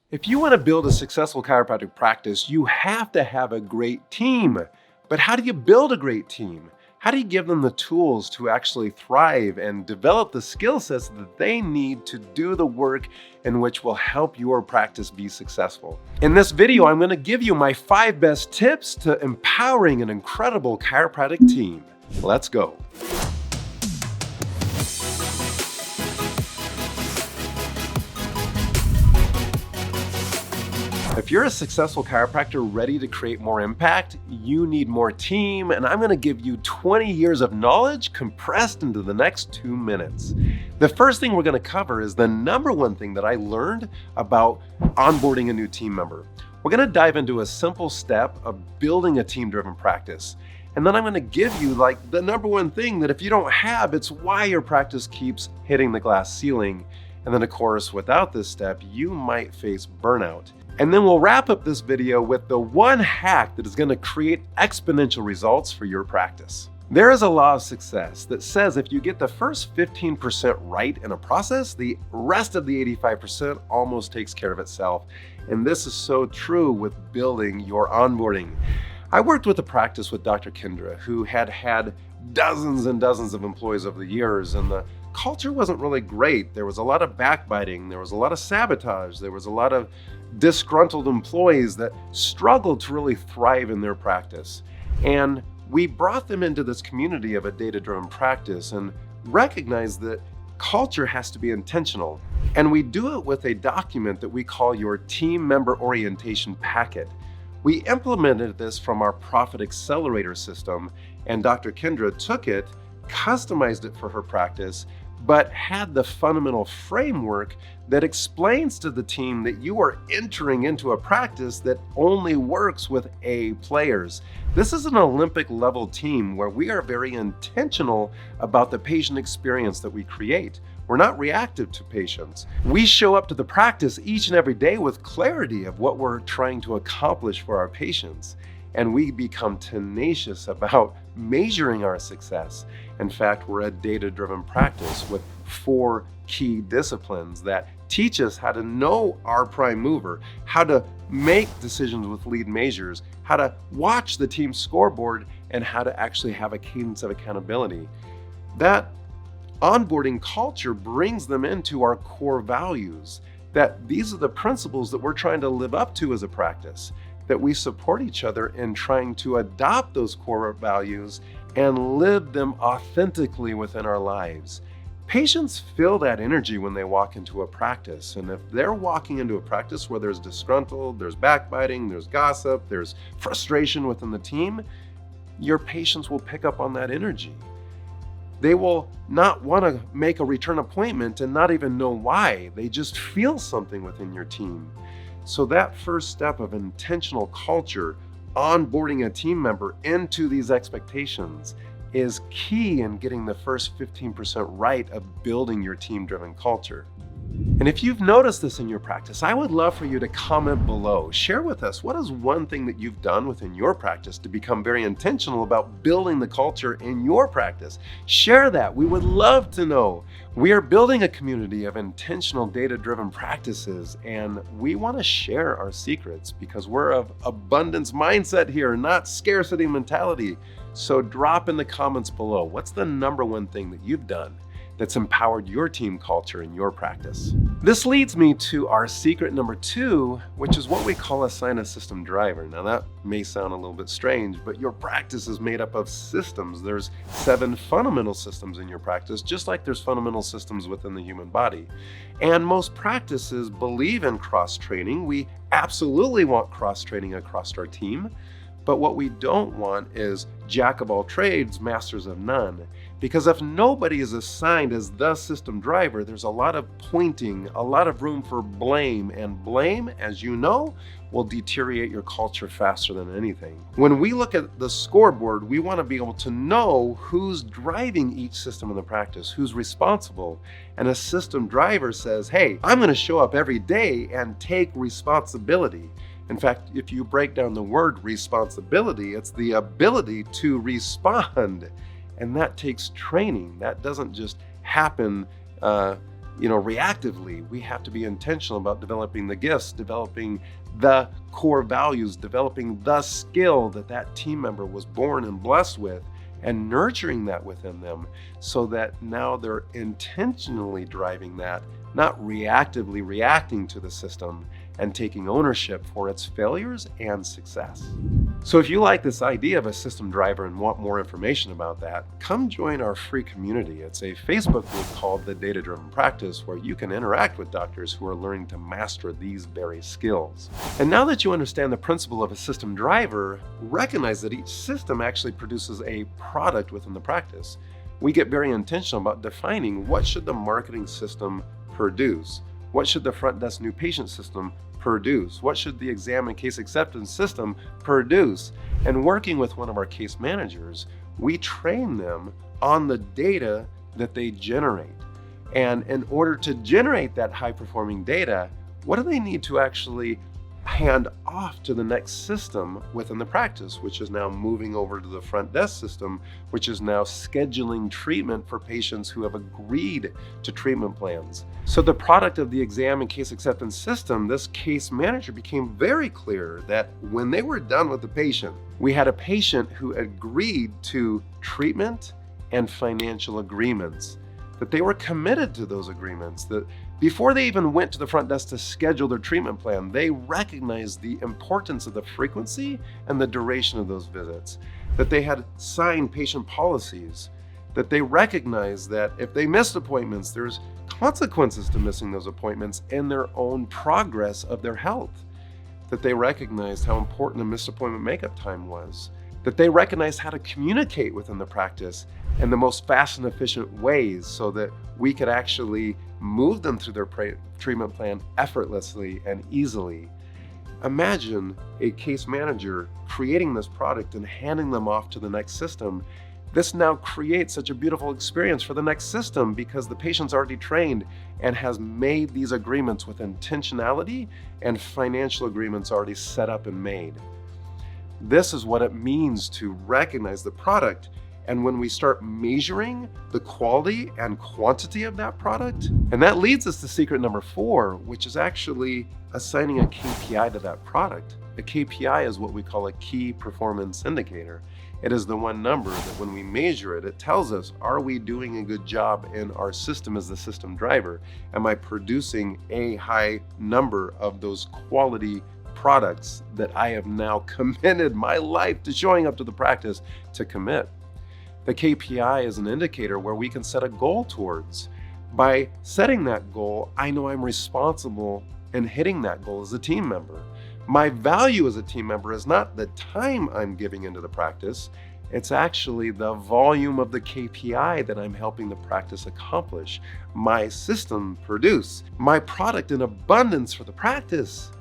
If you want to build a successful chiropractic practice, you have to have a great team. But how do you build a great team? How do you give them the tools to actually thrive and develop the skill sets that they need to do the work in which will help your practice be successful? In this video, I'm going to give you my 5 best tips to empowering an incredible chiropractic team. Let's go. If you're a successful chiropractor ready to create more impact, you need more team, and I'm going to give you 20 years of knowledge compressed into the next 2 minutes. The first thing we're going to cover is the number one thing that I learned about onboarding a new team member. We're going to dive into a simple step of building a team-driven practice. And then I'm going to give you the number one thing that if you don't have, it's why your practice keeps hitting the glass ceiling. And then of course, without this step, you might face burnout. And then we'll wrap up this video with the one hack that is going to create exponential results for your practice. There is a law of success that says if you get the first 15% right in a process, the rest of the 85% almost takes care of itself. And this is so true with building your onboarding. I worked with a practice with Dr. Kendra, who had dozens and dozens of employees over the years, and the culture wasn't really great. There was a lot of backbiting, there was a lot of sabotage, there was a lot of disgruntled employees that struggled to really thrive in their practice. And we brought them into this community of a data-driven practice and recognized that culture has to be intentional. And we do it with a document that we call your team member orientation packet. We implemented this from our Profit Accelerator System, and Dr. Kendra took it, customized it for her practice, but had the fundamental framework that explains to the team that you are entering into a practice that only works with A players. This is an Olympic level team where we are very intentional about the patient experience that we create. We're not reactive to patients. We show up to the practice each and every day with clarity of what we're trying to accomplish for our patients. And we become tenacious about measuring our success. In fact, we're a data-driven practice with 4 key disciplines that teach us how to know our prime mover, how to make decisions with lead measures, how to watch the team scoreboard, and how to actually have a cadence of accountability. That onboarding culture brings them into our core values, that these are the principles that we're trying to live up to as a practice, that we support each other in trying to adopt those core values and live them authentically within our lives. Patients feel that energy when they walk into a practice. And if they're walking into a practice where there's disgruntled, there's backbiting, there's gossip, there's frustration within the team, your patients will pick up on that energy. They will not want to make a return appointment and not even know why. They just feel something within your team. So that first step of intentional culture, onboarding a team member into these expectations, is key in getting the first 15% right of building your team-driven culture. And if you've noticed this in your practice, I would love for you to comment below. Share with us, what is one thing that you've done within your practice to become very intentional about building the culture in your practice? Share that. We would love to know. We are building a community of intentional data-driven practices, and we want to share our secrets because we're of abundance mindset here, not scarcity mentality. So drop in the comments below. What's the number one thing that you've done that's empowered your team culture in your practice? This leads me to our secret number 2, which is what we call assign a system driver. Now that may sound a little bit strange, but your practice is made up of systems. There's 7 fundamental systems in your practice, just like there's fundamental systems within the human body. And most practices believe in cross-training. We absolutely want cross-training across our team. But what we don't want is jack of all trades, masters of none. Because if nobody is assigned as the system driver, there's a lot of pointing, a lot of room for blame. And blame, as you know, will deteriorate your culture faster than anything. When we look at the scoreboard, we want to be able to know who's driving each system in the practice, who's responsible. And a system driver says, hey, I'm going to show up every day and take responsibility. In fact, if you break down the word responsibility, it's the ability to respond. And that takes training. That doesn't just happen reactively. We have to be intentional about developing the gifts, developing the core values, developing the skill that team member was born and blessed with, and nurturing that within them so that now they're intentionally driving that, not reactively reacting to the system and taking ownership for its failures and success. So if you like this idea of a system driver and want more information about that, come join our free community. It's a Facebook group called The Data-Driven Practice, where you can interact with doctors who are learning to master these very skills. And now that you understand the principle of a system driver, recognize that each system actually produces a product within the practice. We get very intentional about defining what should the marketing system produce? What should the front desk new patient system produce? What should the exam and case acceptance system produce? And working with one of our case managers, we train them on the data that they generate. And in order to generate that high-performing data, what do they need to actually hand off to the next system within the practice, which is now moving over to the front desk system, which is now scheduling treatment for patients who have agreed to treatment plans. So the product of the exam and case acceptance system, this case manager became very clear that when they were done with the patient, we had a patient who agreed to treatment and financial agreements, that they were committed to those agreements, that before they even went to the front desk to schedule their treatment plan, they recognized the importance of the frequency and the duration of those visits, that they had signed patient policies, that they recognized that if they missed appointments, there's consequences to missing those appointments in their own progress of their health, that they recognized how important a missed appointment makeup time was, that they recognized how to communicate within the practice in the most fast and efficient ways so that we could actually move them through their treatment plan effortlessly and easily. Imagine a case manager creating this product and handing them off to the next system. This now creates such a beautiful experience for the next system because the patient's already trained and has made these agreements with intentionality and financial agreements already set up and made. This is what it means to recognize the product. And when we start measuring the quality and quantity of that product, and that leads us to secret number 4, which is actually assigning a KPI to that product. A KPI is what we call a key performance indicator. It is the one number that when we measure it, it tells us, are we doing a good job in our system as the system driver? Am I producing a high number of those quality products that I have now committed my life to showing up to the practice to commit? The KPI is an indicator where we can set a goal towards. By setting that goal, I know I'm responsible in hitting that goal as a team member. My value as a team member is not the time I'm giving into the practice, it's actually the volume of the KPI that I'm helping the practice accomplish, my system produce, my product in abundance for the practice.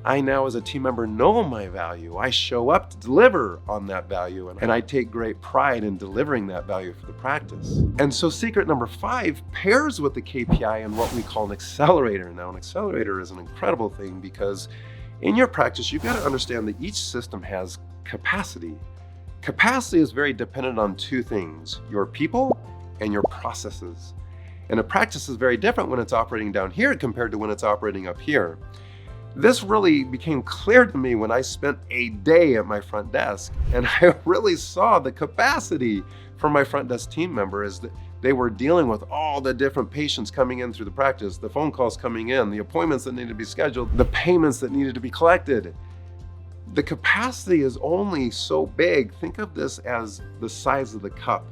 I now as a team member know my value. I show up to deliver on that value, and I take great pride in delivering that value for the practice. And so secret number 5 pairs with the KPI in what we call an accelerator. Now, an accelerator is an incredible thing because in your practice, you've got to understand that each system has capacity. Capacity is very dependent on 2 things, your people and your processes. And a practice is very different when it's operating down here compared to when it's operating up here. This really became clear to me when I spent a day at my front desk, and I really saw the capacity for my front desk team members that they were dealing with all the different patients coming in through the practice, the phone calls coming in, the appointments that needed to be scheduled, the payments that needed to be collected. The capacity is only so big. Think of this as the size of the cup.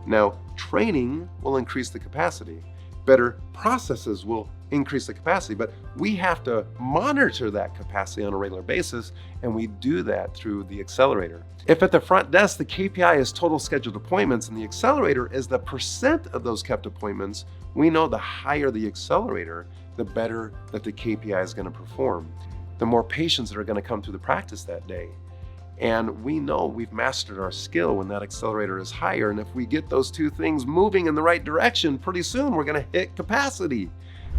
Now, training will increase the capacity. Better processes will increase the capacity, but we have to monitor that capacity on a regular basis, and we do that through the accelerator. If at the front desk, the KPI is total scheduled appointments and the accelerator is the percent of those kept appointments, we know the higher the accelerator, the better that the KPI is going to perform. The more patients that are going to come through the practice that day. And we know we've mastered our skill when that accelerator is higher. And if we get those 2 things moving in the right direction, pretty soon we're going to hit capacity.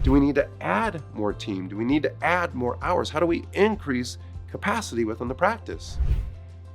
Do we need to add more team? Do we need to add more hours? How do we increase capacity within the practice?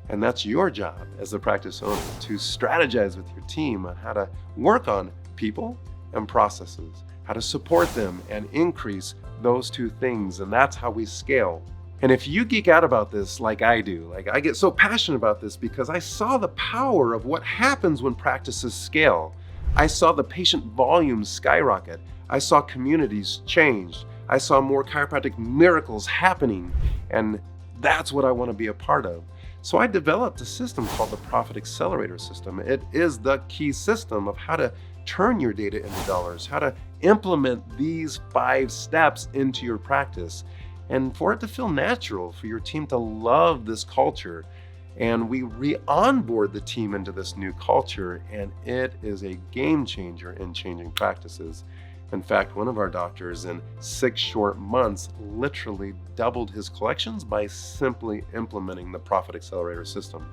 And that's your job as the practice owner to strategize with your team on how to work on people and processes, how to support them, and increase those two things. And that's how we scale. And if you geek out about this like I do, like I get so passionate about this because I saw the power of what happens when practices scale. I saw the patient volumes skyrocket. I saw communities change. I saw more chiropractic miracles happening. And that's what I want to be a part of. So I developed a system called the Profit Accelerator System. It is the key system of how to turn your data into dollars, how to implement these 5 steps into your practice, and for it to feel natural, for your team to love this culture. And we re-onboard the team into this new culture, and it is a game changer in changing practices. In fact, one of our doctors in 6 short months literally doubled his collections by simply implementing the Profit Accelerator System.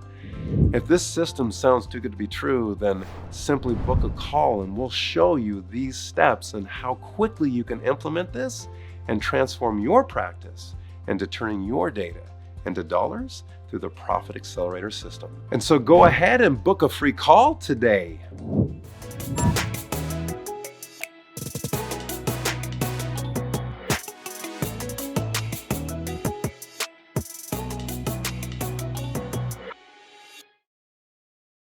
If this system sounds too good to be true, then simply book a call and we'll show you these steps and how quickly you can implement this and transform your practice into turning your data into dollars through the Profit Accelerator System. And so go ahead and book a free call today.